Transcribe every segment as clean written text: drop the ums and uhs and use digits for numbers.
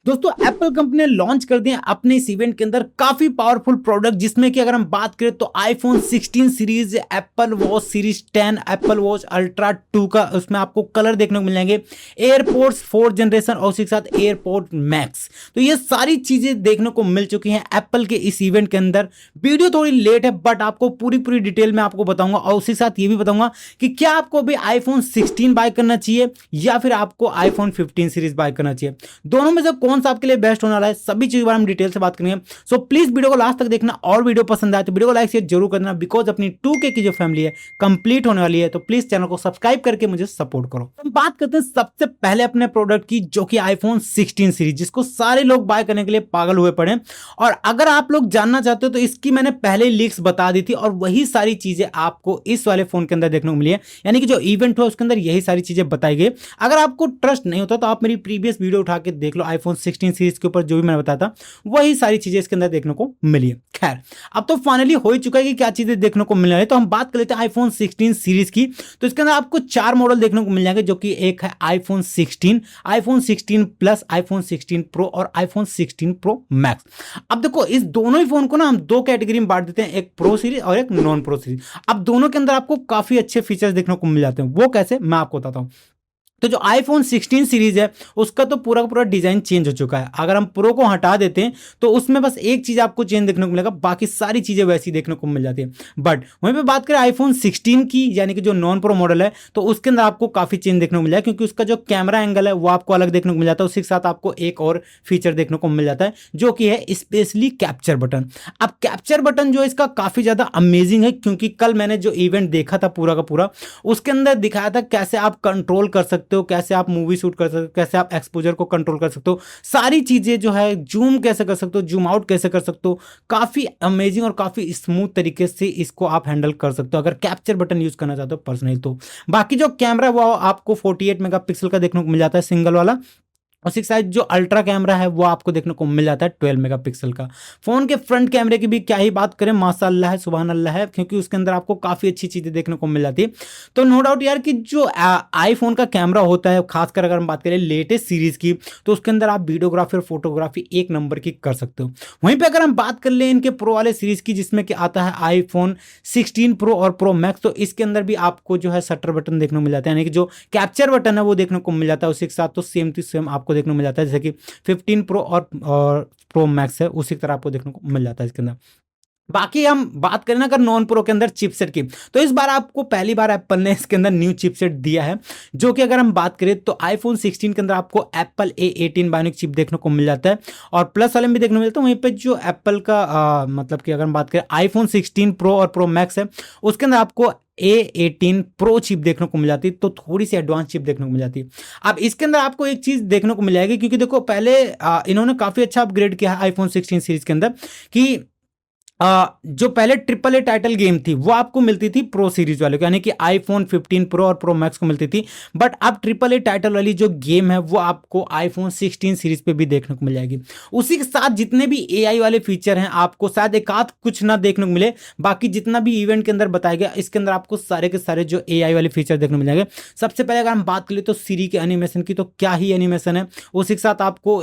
दोस्तों Apple company ने launch कर दिया अपने इस इवेंट के अंदर काफी पावरफुल प्रोडक्ट, जिसमें कि अगर हम बात करें तो iPhone 16 series, Apple watch series 10, Apple watch ultra 2 का उसमें आपको कलर देखने को मिल जाएंगे, एयरपोर्ट्स 4 जनरेशन और उसके साथ एयरपोर्ट मैक्स। तो ये सारी चीजें देखने को मिल चुकी हैं एप्पल के इस इवेंट के अंदर। वीडियो थोड़ी लेट है बट आपको पूरी पूरी डिटेल में आपको बताऊंगा और उसी साथ ये भी बताऊंगा कि क्या आपको अभी आईफोन 16 बाय करना चाहिए या फिर आपको आईफोन 15 सीरीज बाय करना चाहिए। दोनों में से कौन सा आपके लिए बेस्ट होने वाला है, सभी चीजों के बारे में डिटेल से बात करेंगे। सो प्लीज वीडियो को लास्ट तक देखना और वीडियो पसंद आए तो वीडियो को लाइक शेयर जरूर करना, बिकॉज अपनी 2K की जो फैमिली है कंप्लीट होने वाली है। तो प्लीज चैनल को सब्सक्राइब करके मुझे सपोर्ट करो। हम बात करते हैं सबसे पहले अपने प्रोडक्ट की, जो कि आईफोन 16 सीरीज, जिसको सारे लोग बाय करने के लिए पागल हुए पड़े। और अगर आप लोग जानना चाहते हो तो इसकी मैंने पहले ही लीक्स बता दी थी और वही सारी चीजें आपको इस वाले फोन के अंदर देखने को मिली है। यानी कि जो इवेंट हुआ उसके अंदर यही सारी चीजें बताई गई। अगर आपको ट्रस्ट नहीं होता तो आप मेरी प्रीवियस वीडियो उठा के देख लो, आईफोन 16 सीरीज के ऊपर जो भी मैंने बताया था वही सारी चीजें इसके अंदर देखने को मिली है। खैर, अब तो फाइनली हो ही चुका है कि क्या चीजें देखने को मिल रही है। तो हम बात कर लेते हैं आईफोन 16 सीरीज की। तो इसके अंदर आपको 4 मॉडल देखने को मिल जाएंगे, जो कि एक है iPhone 16, iPhone 16 plus, iPhone 16 pro और आईफोन 16 प्रो मैक्स। अब देखो, इस दोनों ही फोन को ना हम दो कैटेगरी में बांट देते हैं, एक प्रो सीरीज और एक नॉन प्रो सीरीज। अब दोनों के अंदर आपको काफी अच्छे फीचर्स देखने को मिल जाते हैं। वो कैसे, मैं आपको बताता हूं। तो जो आईफोन 16 सीरीज है उसका तो पूरा का पूरा डिजाइन चेंज हो चुका है। अगर हम प्रो को हटा देते हैं तो उसमें बस एक चीज आपको चेंज देखने को मिलेगा, बाकी सारी चीजें वैसी देखने को मिल जाती है। बट वहीं पे बात करें आईफोन 16 की, यानी कि जो नॉन प्रो मॉडल है, तो उसके अंदर आपको काफी चेंज देखने को मिला है, क्योंकि उसका जो कैमरा एंगल है वो आपको अलग देखने को मिल जाता है। उसी के साथ आपको एक और फीचर देखने को मिल जाता है, जो कि है स्पेशली कैप्चर बटन। अब कैप्चर बटन जो है इसका काफी ज्यादा अमेजिंग है, क्योंकि कल मैंने जो इवेंट देखा था पूरा का पूरा, उसके अंदर दिखाया था कैसे आप कंट्रोल कर सकते हो, कैसे आप मूवी शूट कर सकते हो, कैसे आप एक्सपोजर को कंट्रोल कर सकते हो, सारी चीजें जो है, जूम कैसे कर सकते हो, जूम आउट कैसे कर सकते हो। काफी अमेजिंग और काफी स्मूथ तरीके से इसको आप हैंडल कर सकते हो अगर कैप्चर बटन यूज करना चाहते हो पर्सनली। तो बाकी जो कैमरा वो आपको 48 मेगापिक्सल का देखने को मिल जाता है सिंगल वाला। उसी के साथ जो अल्ट्रा कैमरा है वो आपको देखने को मिल जाता है 12 मेगापिक्सल का। फोन के फ्रंट कैमरे की भी क्या ही बात करें, माशाअल्लाह है, सुभान अल्लाह है, क्योंकि उसके अंदर आपको काफी अच्छी चीजें देखने को मिल जाती है। तो नो डाउट यार कि जो आईफोन का कैमरा होता है, खासकर अगर हम बात करें लेटेस्ट सीरीज की, तो उसके अंदर आप वीडियोग्राफी और फोटोग्राफी एक नंबर की कर सकते हो। वहीं पर अगर हम बात कर ले इनके प्रो वाले सीरीज की, जिसमें कि आता है आईफोन 16 प्रो और प्रो मैक्स, तो इसके अंदर भी आपको जो है शटर बटन देखने को मिल जाता है, यानी कि जो कैप्चर बटन है वो देखने को मिल जाता है। उसी के साथ तो सेम टू सेम आपको देखने को मिल जाता है, जैसे कि 15 प्रो और प्रो मैक्स है, उसी तरह आपको देखने को मिल जाता है इसके अंदर। बाकी हम बात करें ना अगर नॉन प्रो के अंदर चिपसेट की, तो इस बार आपको पहली बार एप्पल ने इसके अंदर न्यू चिपसेट दिया है, जो कि अगर हम बात करें तो आईफोन 16 के अंदर आपको एप्पल A18 बायोनिक चिप देखने को मिल जाता है और प्लस वाले में भी देखने को मिलता है। वहीं पे जो एप्पल का मतलब कि अगर हम बात करें आईफोन 16 प्रो और प्रो मैक्स है, उसके अंदर आपको A18 प्रो चिप देखने को मिल जाती है, तो थोड़ी सी एडवांस चिप देखने को मिल जाती है। अब इसके अंदर आपको एक चीज देखने को मिल जाएगी, क्योंकि देखो पहले इन्होंने काफी अच्छा अपग्रेड किया है आईफोन 16 सीरीज के अंदर, कि जो पहले ट्रिपल ए टाइटल गेम थी वो आपको मिलती थी प्रो सीरीज वाले को, यानी कि आईफोन 15 प्रो और प्रो मैक्स को मिलती थी। बट अब ट्रिपल ए टाइटल वाली जो गेम है वो आपको आईफोन 16 सीरीज पे भी देखने को मिल जाएगी। उसी के साथ जितने भी एआई वाले फीचर हैं आपको शायद एक आध कुछ ना देखने को मिले, बाकी जितना भी इवेंट के अंदर बताया गया इसके अंदर आपको सारे के सारे जो एआई वाले फीचर देखने को मिल जाएंगे। सबसे पहले अगर हम बात करें तो सीरी के एनिमेशन की, तो क्या ही एनिमेशन है। उसी के साथ आपको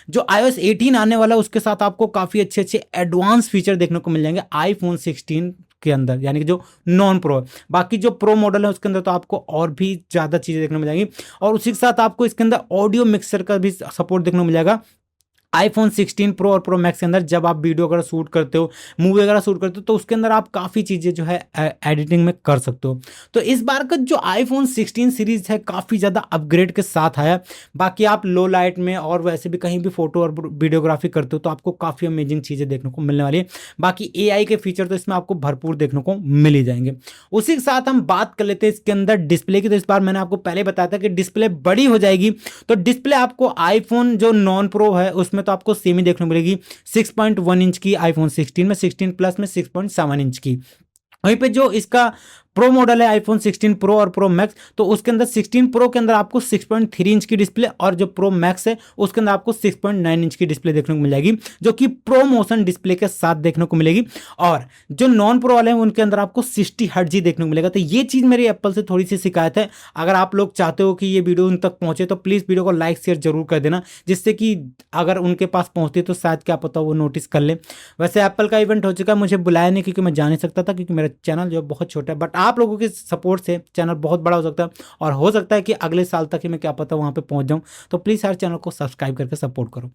जो iOS 18 आने वाला है उसके साथ आपको काफी अच्छे अच्छे एडवांस फीचर देखने को मिल जाएंगे आईफोन 16 के अंदर, यानी कि जो नॉन प्रो है। बाकी जो प्रो मॉडल है उसके अंदर तो आपको और भी ज्यादा चीजें देखने को मिल जाएंगी, और उसी के साथ आपको इसके अंदर ऑडियो मिक्सर का भी सपोर्ट देखने को मिल जाएगा आईफोन 16 प्रो और प्रो मैक्स के अंदर। जब आप वीडियो वगैरह शूट करते हो, मूवी वगैरह शूट करते हो, तो उसके अंदर आप काफ़ी चीज़ें जो है एडिटिंग में कर सकते हो। तो इस बार का जो आईफोन 16 सीरीज है काफ़ी ज़्यादा अपग्रेड के साथ आया। बाकी आप लो लाइट में और वैसे भी कहीं भी फोटो और वीडियोग्राफी करते हो तो आपको काफ़ी अमेजिंग चीज़ें देखने को मिलने वाली है। बाकी एआई के फीचर तो इसमें आपको भरपूर देखने को मिल ही जाएंगे। उसी के साथ हम बात कर लेते हैं इसके अंदर डिस्प्ले की। तो इस बार मैंने आपको पहले बताया था कि डिस्प्ले बड़ी हो जाएगी, तो डिस्प्ले आपको आईफोन जो नॉन प्रो है उसमें तो आपको सेम ही देखने को मिलेगी, 6.1 इंच की आईफोन 16 में, 16 प्लस में 6.7 इंच की। वहीं पे जो इसका प्रो मॉडल है आईफोन 16 प्रो और प्रो मैक्स, तो उसके अंदर 16 प्रो के अंदर आपको 6.3 इंच की डिस्प्ले और जो प्रो मैक्स है उसके अंदर आपको 6.9 इंच की डिस्प्ले देखने को मिल जाएगी, जो कि प्रो मोशन डिस्प्ले के साथ देखने को मिलेगी। और जो नॉन प्रो वाले हैं उनके अंदर आपको 60 हर्ट्ज देखने को मिलेगा। तो ये चीज मेरी एप्पल से थोड़ी सी शिकायत है। अगर आप लोग चाहते हो कि ये वीडियो उन तक पहुंचे तो प्लीज वीडियो को लाइक शेयर जरूर कर देना, जिससे कि अगर उनके पास पहुंचती तो शायद क्या पता वो नोटिस कर ले। वैसे एप्पल का इवेंट हो चुका है, मुझे बुलाया नहीं क्योंकि मैं जा नहीं सकता था, क्योंकि मेरा चैनल जो है बहुत छोटा है, बट आप लोगों के सपोर्ट से चैनल बहुत बड़ा हो सकता है और हो सकता है कि अगले साल तक ही मैं क्या पता वहां पे पहुंच जाऊं। तो प्लीज हर चैनल को सब्सक्राइब करके सपोर्ट करो।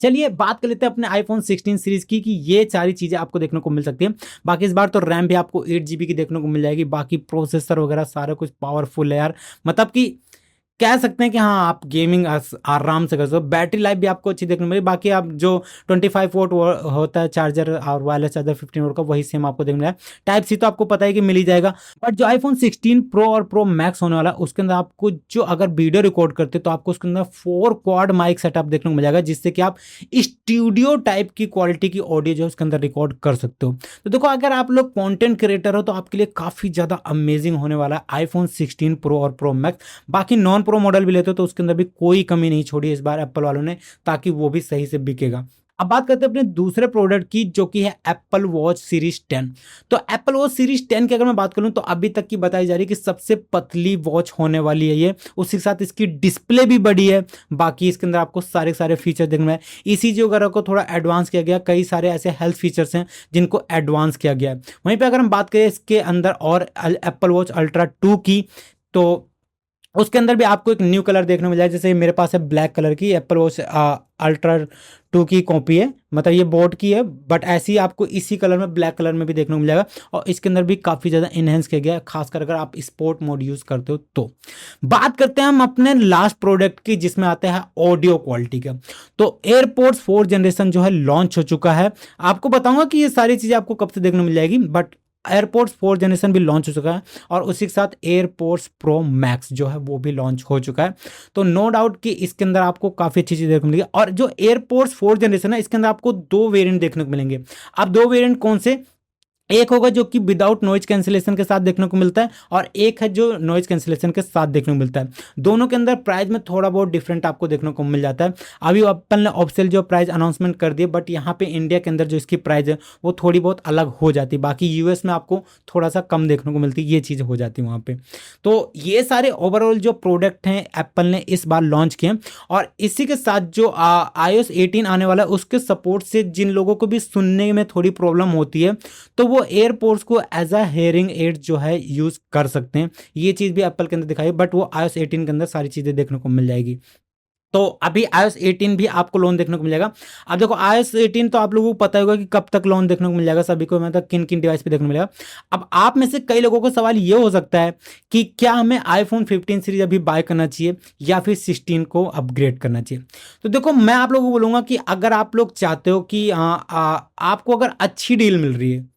चलिए बात कर लेते हैं अपने आईफोन 16 सीरीज की, कि ये सारी चीजें आपको देखने को मिल सकती है। बाकी इस बार तो रैम भी आपको 8 GB की देखने को मिल जाएगी, बाकी प्रोसेसर वगैरह सारा कुछ पावरफुल है यार, मतलब कि कह सकते हैं कि हाँ आप गेमिंग आराम से कर सकते हो। बैटरी लाइफ भी आपको अच्छी देखने को मिलेगी। बाकी आप जो 25 वोट होता है चार्जर और वायरलेस चार्जर 15 वोट का, वही सेम आपको देखने मिलेगा। टाइप सी तो आपको पता है कि मिल ही जाएगा। बट जो आईफोन 16 प्रो और प्रो मैक्स होने वाला है उसके अंदर आपको जो अगर वीडियो रिकॉर्ड करते तो आपको उसके अंदर 4 क्वाड माइक सेटअप देखने को मिल जाएगा, जिससे कि आप स्टूडियो टाइप की क्वालिटी की ऑडियो जो है उसके अंदर रिकॉर्ड कर सकते हो। तो देखो अगर आप लोग कंटेंट क्रिएटर हो तो आपके लिए काफी ज्यादा अमेजिंग होने वाला है आईफोन 16 प्रो और प्रो मैक्स। बाकी नॉन प्रो मॉडल भी लेते हो तो उसके अंदर भी कोई कमी नहीं छोड़ी इस बार एप्पल वालों ने, ताकि वो भी सही से बिकेगा। अब बात करते हैं अपने दूसरे प्रोडक्ट की, जो कि है एप्पल वॉच सीरीज 10। तो एप्पल वॉच सीरीज 10 की अगर मैं बात करूं तो अभी तक की बताई जा रही है कि सबसे पतली वॉच होने वाली है ये, उसी के साथ इसकी डिस्प्ले भी बड़ी है। बाकी इसके अंदर आपको सारे सारे फीचर देखने में ईसीजी वगैरह को थोड़ा एडवांस किया गया, कई सारे ऐसे हेल्थ फीचर्स हैं जिनको एडवांस किया गया है। वहीं पर अगर हम बात करें इसके अंदर और एप्पल वॉच अल्ट्रा 2 की, तो उसके अंदर भी आपको एक न्यू कलर देखने को मिल जाए। जैसे मेरे पास है ब्लैक कलर की एप्पल वॉच अल्ट्रा 2 की कॉपी है, मतलब ये बोट की है, बट ऐसी आपको इसी कलर में ब्लैक कलर में भी देखने को मिल जाएगा। और इसके अंदर भी काफ़ी ज़्यादा इनहेंस किया गया है, खासकर अगर आप स्पोर्ट मोड यूज़ करते हो तो। बात करते हैं हम अपने लास्ट प्रोडक्ट की, जिसमें आते हैं ऑडियो क्वालिटी का। तो एयरपोर्ट्स 4 जनरेशन जो है लॉन्च हो चुका है। आपको बताऊंगा कि ये सारी चीज़ें आपको कब से देखने को मिल जाएगी, बट एयरपोर्ट्स 4 जनरेशन भी लॉन्च हो चुका है और उसी के साथ एयरपोर्ट्स प्रो मैक्स जो है वो भी लॉन्च हो चुका है। तो नो डाउट कि इसके अंदर आपको काफ़ी अच्छी चीज़ देखने को मिलेगी। और जो एयरपोर्ट्स 4 जनरेशन है इसके अंदर आपको 2 वेरिएंट देखने को मिलेंगे। अब 2 वेरिएंट कौन से, एक होगा जो कि विदाउट नॉइज कैंसिलेशन के साथ देखने को मिलता है और एक है जो नॉइज कैंसिलेशन के साथ देखने को मिलता है। दोनों के अंदर प्राइस में थोड़ा बहुत डिफरेंट आपको देखने को मिल जाता है। अभी एप्पल ने ऑफिशियल जो प्राइस अनाउंसमेंट कर दिए, बट यहाँ पे इंडिया के अंदर जो इसकी प्राइस है वो थोड़ी बहुत अलग हो जाती है। बाकी यूएस में आपको थोड़ा सा कम देखने को मिलती है, ये चीज़ हो जाती है वहाँ पे। तो ये सारे ओवरऑल जो प्रोडक्ट हैं एप्पल ने इस बार लॉन्च किए। और इसी के साथ जो iOS 18 आने वाला है उसके सपोर्ट से जिन लोगों को भी सुनने में थोड़ी प्रॉब्लम होती है तो वो एयरपोर्ट्स को एज अ हेयरिंग एड जो है यूज कर सकते हैं। ये चीज भी एप्पल के अंदर दिखाई, बट वो iOS 18 के अंदर सारी चीजें देखने को मिल जाएगी। तो अभी iOS 18 भी आपको लोन देखने को मिलेगा। अब देखो iOS 18 तो आप लोगों को पता होगा कि कब तक लोन देखने को मिल जाएगा सभी को, मतलब किन किन डिवाइस पे देखने को मिलेगा। अब आप में से कई लोगों को सवाल ये हो सकता है कि क्या हमें आईफोन 15 सीरीज अभी बाय करना चाहिए या फिर 16 को अपग्रेड करना चाहिए। तो देखो मैं आप लोगों को बोलूंगा कि अगर आप लोग चाहते हो कि आपको अगर अच्छी डील मिल रही है,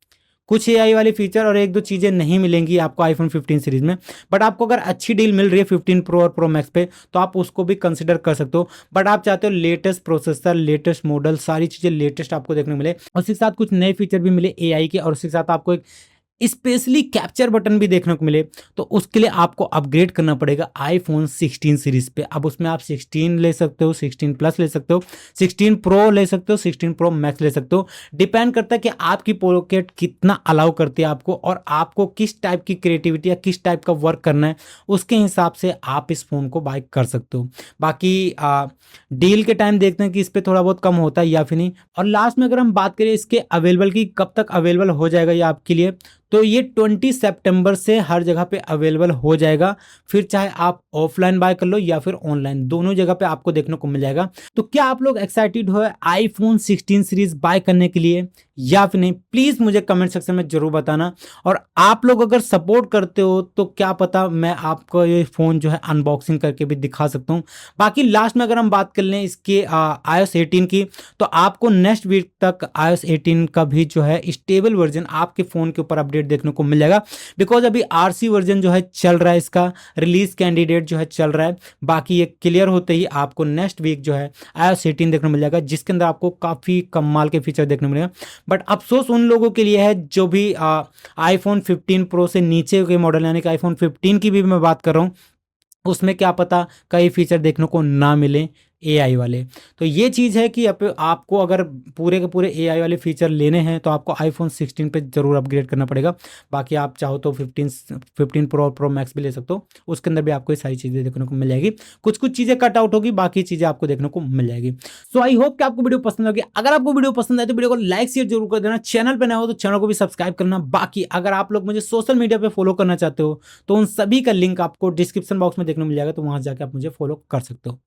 कुछ एआई वाले फीचर और एक दो चीज़ें नहीं मिलेंगी आपको आईफोन 15 सीरीज में, बट आपको अगर अच्छी डील मिल रही है 15 प्रो और प्रो मैक्स पे तो आप उसको भी कंसिडर कर सकते हो। बट आप चाहते हो लेटेस्ट प्रोसेसर, लेटेस्ट मॉडल, सारी चीज़ें लेटेस्ट आपको देखने को मिले, उसके साथ कुछ नए फीचर भी मिले एआई के, और उसके साथ आपको एक स्पेशली कैप्चर बटन भी देखने को मिले, तो उसके लिए आपको अपग्रेड करना पड़ेगा आईफोन 16 सीरीज पे। अब उसमें आप 16 ले सकते हो, 16 प्लस ले सकते हो, 16 प्रो ले सकते हो, 16 प्रो मैक्स ले सकते हो। डिपेंड करता है कि आपकी पॉकेट कितना अलाउ करती है आपको, और आपको किस टाइप की क्रिएटिविटी या किस टाइप का वर्क करना है, उसके हिसाब से आप इस फोन को बाय कर सकते हो। बाकी डील के टाइम देखते हैं कि इस पर थोड़ा बहुत कम होता है या फिर नहीं। और लास्ट में अगर हम बात करें इसके अवेलेबल की, कब तक अवेलेबल हो जाएगा ये आपके लिए, तो ये 20 सितंबर से हर जगह पे अवेलेबल हो जाएगा। फिर चाहे आप ऑफलाइन बाय कर लो या फिर ऑनलाइन, दोनों जगह पे आपको देखने को मिल जाएगा। तो क्या आप लोग एक्साइटेड हो आईफोन 16 सीरीज बाय करने के लिए या फिर नहीं, प्लीज मुझे कमेंट सेक्शन में जरूर बताना। और आप लोग अगर सपोर्ट करते हो तो क्या पता मैं आपको ये फोन जो है अनबॉक्सिंग करके भी दिखा सकता हूँ। बाकी लास्ट में अगर हम बात कर लें इसके iOS 18 की, तो आपको नेक्स्ट वीक तक iOS 18 का भी जो है स्टेबल वर्जन आपके फोन के ऊपर अपडेट अपडेट देखने को मिल जाएगा, बिकॉज अभी RC वर्जन जो है चल रहा है, इसका रिलीज कैंडिडेट जो है चल रहा है। बाकी ये क्लियर होते ही आपको नेक्स्ट वीक जो है iOS 18 देखने को मिल जाएगा, जिसके अंदर आपको काफ़ी कमाल के फीचर देखने को मिलेगा। बट अफसोस उन लोगों के लिए है जो भी iPhone 15 Pro से नीचे के मॉडल, यानी कि iPhone 15 की भी मैं बात कर रहा हूँ, उसमें क्या पता कई फीचर देखने को ना मिले AI वाले। तो ये चीज़ है कि आपको अगर पूरे के पूरे AI वाले फीचर लेने हैं तो आपको iPhone 16 पे ज़रूर अपग्रेड करना पड़ेगा। बाकी आप चाहो तो 15 Pro और Pro Max भी ले सकते हो, उसके अंदर भी आपको ये सारी चीज़ें देखने को मिल जाएगी। कुछ कुछ चीज़ें कट आउट होगी, बाकी चीज़ें आपको देखने को मिल जाएगी। सो आई होप कि आपको वीडियो पसंद होगी। अगर आपको वीडियो पसंद आए तो वीडियो को लाइक शेयर जरूर कर देना, चैनल पर नया हो तो चैनल को भी सब्सक्राइब करना। बाकी अगर आप लोग मुझे सोशल मीडिया पर फॉलो करना चाहते हो तो उन सभी का लिंक आपको डिस्क्रिप्शन बॉक्स में देखने को मिल जाएगा, तो वहाँ जाकर आप मुझे फॉलो कर सकते हो।